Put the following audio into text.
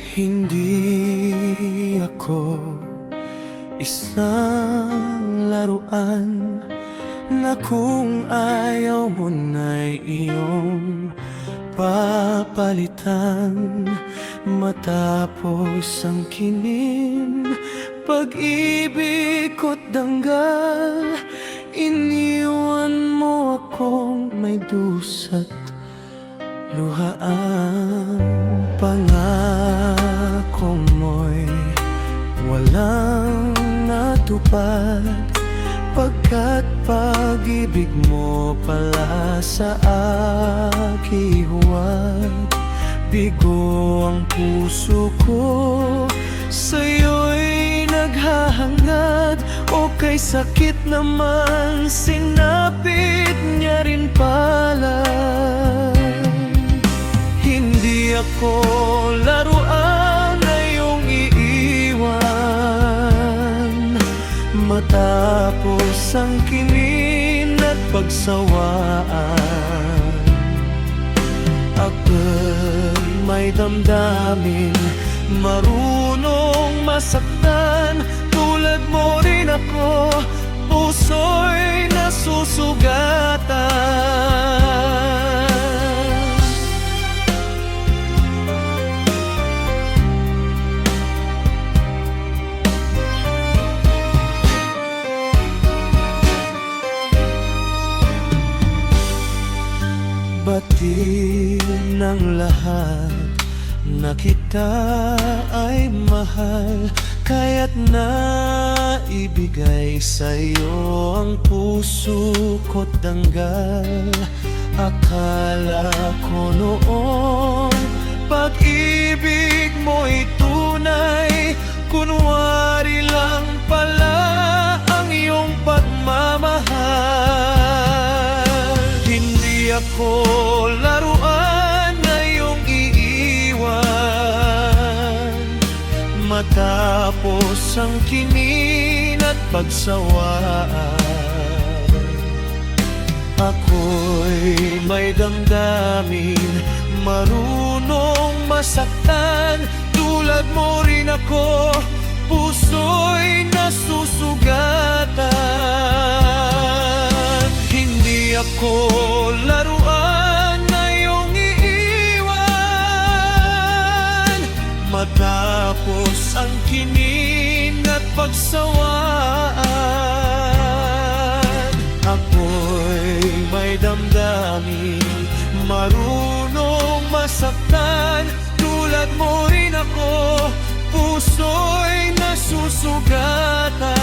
Hindi ako isang laruan na kung ayaw mo na'y iyong papalitan. Matapos ang kinin, pag-ibig ko't danggal, iniwan mo akong may dusa't luhaan. Pangako mo'y walang natupad, pagkat pag-ibig mo pala sa aking huwad. Bigo ang puso ko, sa'yo'y naghahangad, o kay sakit naman sinapit niya rin pala. Hindi ako laruan na iyong iiwan, matapos ang kinin at pagsawaan. Ako'y may damdamin, marunong masaktan, tulad mo rin ako, puso'y nasusugatan. Batid ng lahat na kita ay mahal, kaya't naibigay sa'yo ang puso ko't danggal. Akala ko noon pag-ibig mo'y tunay, kunwari lang pala ang iyong pagmamahal. Hindi ako laruan na iyong iiwan, matapos ang kinin at pagsawaan. Ako'y may damdamin, marunong masaktan, tulad mo rin ako, puso'y nasusugatan. Hindi ako laruan na iyong iiwan, matapos ang kinin at pagsawaan. Ako'y may damdamin, marunong masaktan, tulad mo rin ako, puso'y nasusugatan.